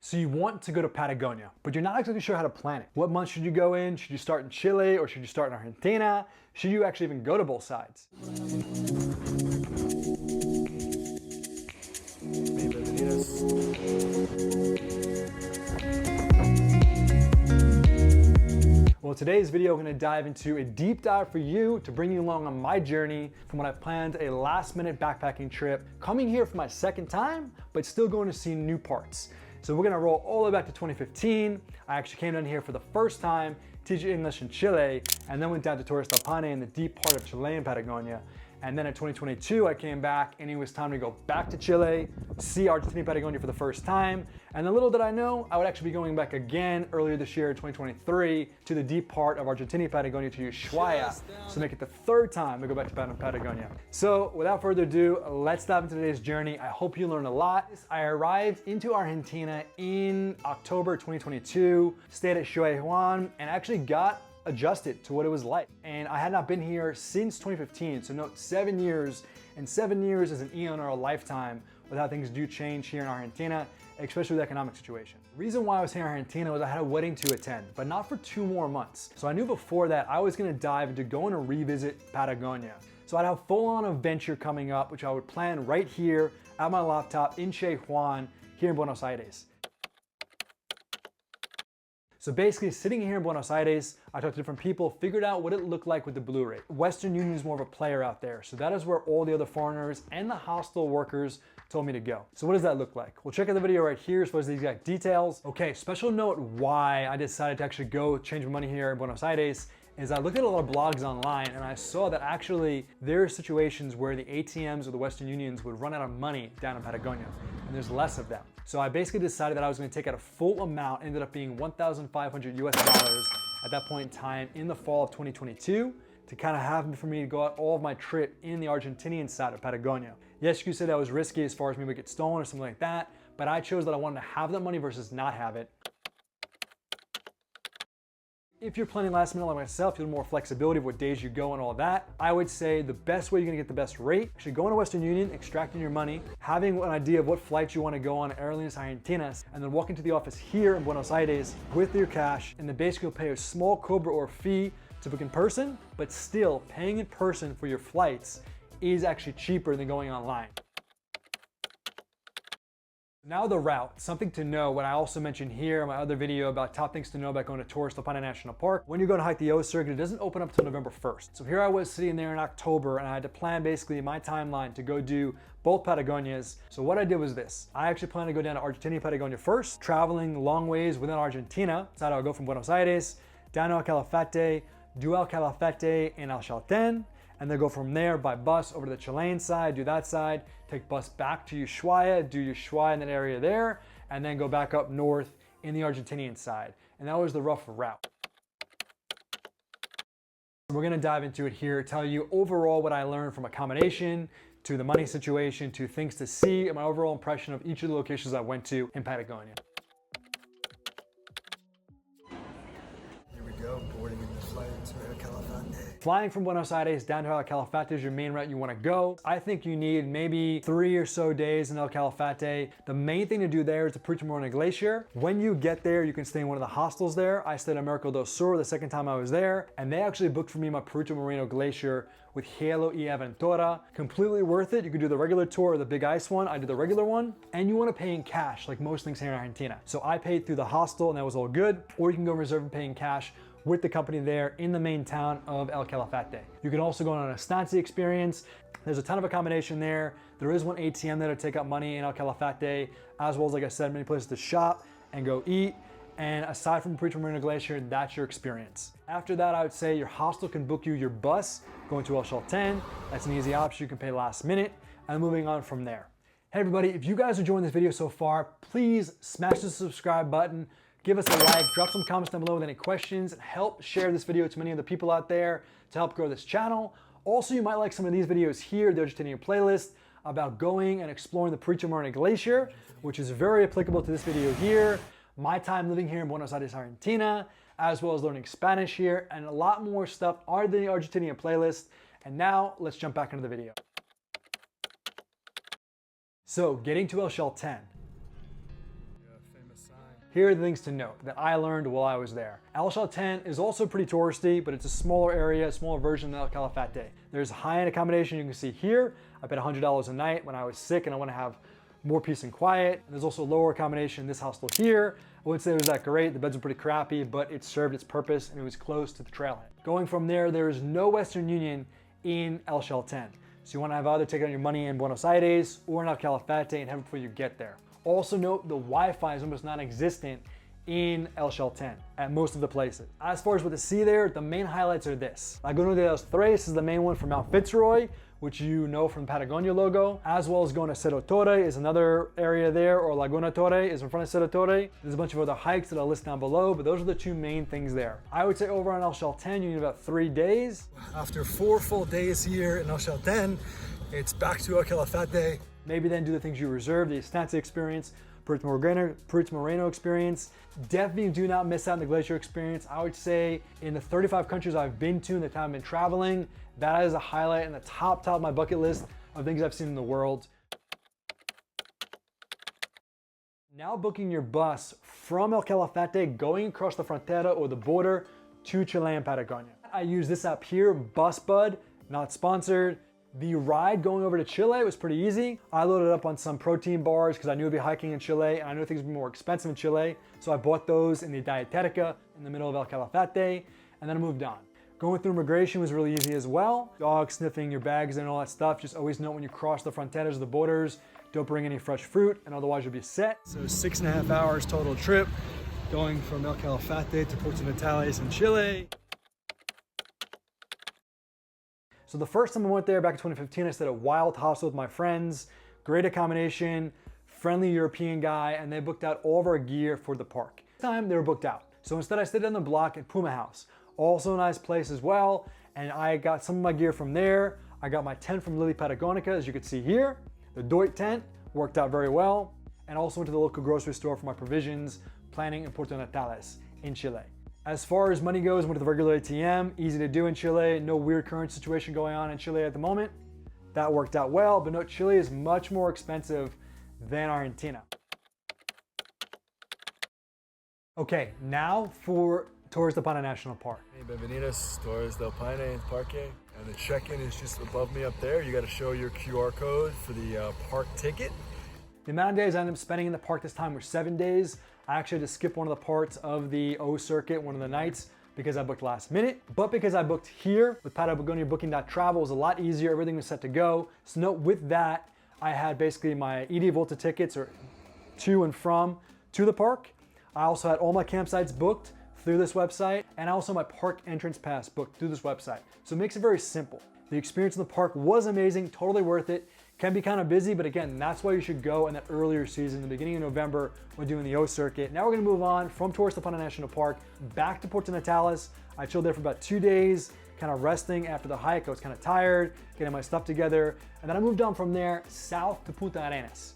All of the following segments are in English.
So you want to go to Patagonia, but you're not exactly sure how to plan it. What month should you go in? Should you start in Chile or should you start in Argentina? Should you actually even go to both sides? Well, today's video, we're going to dive into a deep dive for you to bring you along on my journey from when I planned a last-minute backpacking trip, coming here for my second time, but still going to see new parts. So we're going to roll all the way back to 2015. I actually came down here for the first time, teaching English in Chile, and then went down to Torres.delpaine in the deep part of Chilean Patagonia. And then in 2022, I came back and it was time to go back to Chile, see Argentina Patagonia for the first time. And then little did I know, I would actually be going back again earlier this year, 2023, to the deep part of Argentina Patagonia, to Ushuaia. So make it the third time we go back to Patagonia. So without further ado, let's dive into today's journey. I hope you learn a lot. I arrived into Argentina in October 2022, stayed at Ushuaia and actually got adjusted to what it was like. And I had not been here since 2015, so note 7 years, and 7 years is an eon or a lifetime with how things do change here in Argentina, especially with the economic situation. The reason why I was here in Argentina was I had a wedding to attend, but not for 2 more months. So I knew before that I was gonna dive into going to revisit Patagonia. So I'd have full-on adventure coming up, which I would plan right here at my laptop in Che Juan, here in Buenos Aires. So basically, sitting here in Buenos Aires, I talked to different people, figured out what it looked like with the blue rate. Western Union is more of a player out there, so that is where all the other foreigners and the hostel workers told me to go. So what does that look like? Well, check out the video right here as far as the exact details. Okay, special note why I decided to actually go change my money here in Buenos Aires is I looked at a lot of blogs online and I saw that actually there are situations where the ATMs or the Western Unions would run out of money down in Patagonia, and there's less of them. So I basically decided that I was going to take out a full amount, ended up being 1,500 US dollars at that point in time in the fall of 2022 to kind of have for me to go out all of my trip in the Argentinian side of Patagonia. Yes, you could say that was risky as far as maybe get stolen or something like that, but I chose that I wanted to have that money versus not have it. If you're planning last minute like myself, you have more flexibility of what days you go and all that. I would say the best way you're gonna get the best rate, actually going to Western Union, extracting your money, having an idea of what flights you wanna go on Aerolíneas Argentinas, and then walking to the office here in Buenos Aires with your cash, and then basically you'll pay a small cobra or fee to book in person, but still paying in person for your flights is actually cheaper than going online. Now the route, something to know, what I also mentioned here in my other video about top things to know about going to Torres.delpaine National Park. When you go to hike the O circuit, it doesn't open up until November 1st. So here I was sitting there in October and I had to plan basically my timeline to go do both Patagonias. So what I did was this. I actually planned to go down to Argentina Patagonia first, traveling long ways within Argentina. So I'll go from Buenos Aires down to El Calafate, do El Calafate and El Chalten, and then go from there by bus over to the Chilean side, do that side, take bus back to Ushuaia, do Ushuaia in that area there, and then go back up north in the Argentinian side. And that was the rough route. We're gonna dive into it here, tell you overall what I learned from accommodation, to the money situation, to things to see, and my overall impression of each of the locations I went to in Patagonia. Here we go, boarding in the flight to El Calafate. Flying from Buenos Aires down to El Calafate is your main route you want to go. I think you need maybe 3 or so days in El Calafate. The main thing to do there is the Moreno Glacier. When you get there, you can stay in one of the hostels there. I stayed at Mercado del Sur the second time I was there, and they actually booked for me my Moreno Glacier with Hielo y Aventura. Completely worth it. You can do the regular tour or the big ice one. I did the regular one, and you want to pay in cash like most things here in Argentina. So I paid through the hostel and that was all good, or you can go reserve and pay in cash with the company there in the main town of El Calafate. You can also go on an estancia experience. There's a ton of accommodation there. There is one ATM there to take out money in El Calafate, as well as, like I said, many places to shop and go eat. And aside from Moreno Glacier, that's your experience. After that, I would say your hostel can book you your bus going to El Chalten. That's an easy option. You can pay last minute, and moving on from there. Hey everybody, if you guys are enjoying this video so far, please smash the subscribe button. Give us a like, drop some comments down below with any questions, and help share this video to many other people out there to help grow this channel. Also, you might like some of these videos here, the Argentina playlist, about going and exploring the Moreno Glacier, which is very applicable to this video here. My time living here in Buenos Aires, Argentina, as well as learning Spanish here, and a lot more stuff are in the Argentina playlist. And now, let's jump back into the video. So, getting to El Chalten. Famous sign. Here are the things to note that I learned while I was there. El Chalten is also pretty touristy, but it's a smaller area, a smaller version of El Calafate. There's high-end accommodation you can see here. I paid $100 a night when I was sick and I want to have more peace and quiet. And there's also lower accommodation in this hostel here. I wouldn't say it was that great. The beds were pretty crappy, but it served its purpose and it was close to the trailhead. Going from there, there is no Western Union in El Chalten. So you want to have either taken out your money in Buenos Aires or in El Calafate and have it before you get there. Also note the Wi-Fi is almost non-existent in El Chalten at most of the places. As far as what to see there, the main highlights are this. Laguna de los Torres is the main one from Mount Fitzroy, which you know from the Patagonia logo, as well as going to Cerro Torre is another area there, or Laguna Torre is in front of Cerro Torre. There's a bunch of other hikes that I'll list down below, but those are the two main things there. I would say over on El Chalten, you need about 3 days. After 4 full days here in El Chalten, it's back to El Calafate. Maybe then do the things you reserve, the estancia experience, Puerto Moreno experience. Definitely do not miss out on the glacier experience. I would say in the 35 countries I've been to in the time I've been traveling, that is a highlight in the top of my bucket list of things I've seen in the world. Now booking your bus from El Calafate, going across the frontera or the border to Chilean Patagonia. I use this app here, BusBud, not sponsored. The ride going over to Chile was pretty easy. I loaded up on some protein bars because I knew I'd be hiking in Chile and I knew things would be more expensive in Chile. So I bought those in the Dietetica in the middle of El Calafate and then I moved on. Going through immigration was really easy as well. Dog sniffing your bags and all that stuff. Just always note when you cross the fronteras or the borders, don't bring any fresh fruit and otherwise you'll be set. So 6.5 hours total trip going from El Calafate to Puerto Natales in Chile. So the first time I went there back in 2015, I stayed at a wild hostel with my friends, great accommodation, friendly European guy, and they booked out all of our gear for the park. This time they were booked out. So instead I stayed on the block at Puma House. Also a nice place as well. And I got some of my gear from there. I got my tent from Lily Patagonica, as you can see here. The Deut tent worked out very well. And also went to the local grocery store for my provisions, planning in Puerto Natales in Chile. As far as money goes, I went to the regular ATM, easy to do in Chile, no weird current situation going on in Chile at the moment. That worked out well, but note Chile is much more expensive than Argentina. Okay, now for Torresdelpaine National Park. Hey, bienvenidos, TORRESDELPAINE, Parque. And the check-in is just above me up there. You got to show your QR code for the park ticket. The amount of days I ended up spending in the park this time were 7 days. I actually had to skip one of the parts of the O circuit, one of the nights, because I booked last minute. But because I booked here with Patagonia booking.travel, it was a lot easier. Everything was set to go. So note with that, I had basically my ED Volta tickets or to and from to the park. I also had all my campsites booked through this website and also my park entrance pass booked through this website. So it makes it very simple. The experience in the park was amazing, totally worth it. Can be kind of busy, but again, that's why you should go in that earlier season, the beginning of November, when doing the O circuit. Now we're gonna move on from Torresdelpaine National Park back to Puerto Natales. I chilled there for about 2 days, kind of resting after the hike. I was kind of tired, getting my stuff together. And then I moved on from there south to Punta Arenas.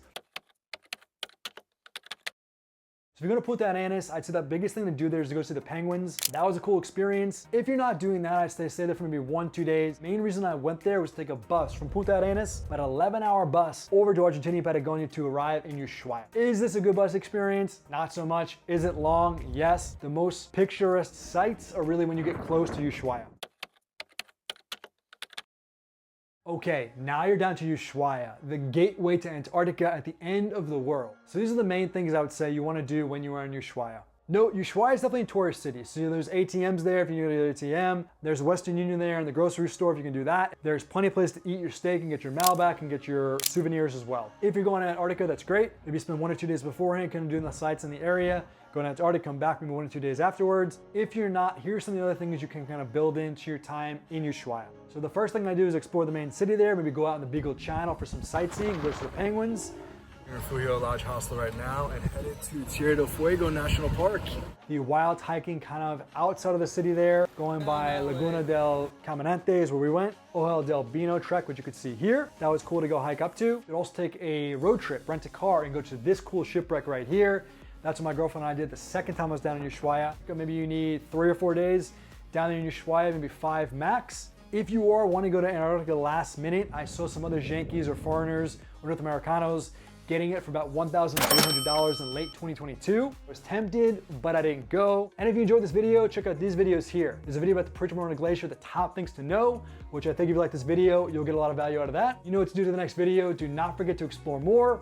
So if you're going to Punta Arenas, I'd say the biggest thing to do there is to go see the penguins. That was a cool experience. If you're not doing that, I'd stay there for maybe 1-2 days. Main reason I went there was to take a bus from Punta Arenas, about an 11-hour bus over to Argentina Patagonia to arrive in Ushuaia. Is this a good bus experience? Not so much. Is it long? Yes. The most picturesque sights are really when you get close to Ushuaia. Okay, now you're down to Ushuaia, the gateway to Antarctica at the end of the world. So these are the main things I would say you want to do when you are in Ushuaia. Note, Ushuaia is definitely a tourist city. So there's ATMs there if you can go to the ATM. There's Western Union there and the grocery store if you can do that. There's plenty of places to eat your steak and get your Malbec and get your souvenirs as well. If you're going to Antarctica, that's great. Maybe spend 1 or 2 days beforehand, kind of doing the sites in the area. Go to Antarctica, come back maybe 1 or 2 days afterwards. If you're not, here's some of the other things you can kind of build into your time in Ushuaia. So the first thing I do is explore the main city there, maybe go out in the Beagle Channel for some sightseeing, go to the penguins. We're in Fuego Lodge Hostel right now and headed to Tierra del Fuego National Park. The wild hiking kind of outside of the city there, going by Laguna del Caminante is where we went. Ojal del Bino trek, which you could see here. That was cool to go hike up to. You could also take a road trip, rent a car and go to this cool shipwreck right here. That's what my girlfriend and I did the second time I was down in Ushuaia. Maybe you need 3 or 4 days down there in Ushuaia, maybe 5 max. If you are wanting to go to Antarctica last minute, I saw some other Yankees or foreigners or North Americanos getting it for about $1,300 in late 2022. I was tempted, but I didn't go. And if you enjoyed this video, check out these videos here. There's a video about the Puerto Moreno Glacier, the top things to know, which I think if you like this video, you'll get a lot of value out of that. You know what to do to the next video. Do not forget to explore more.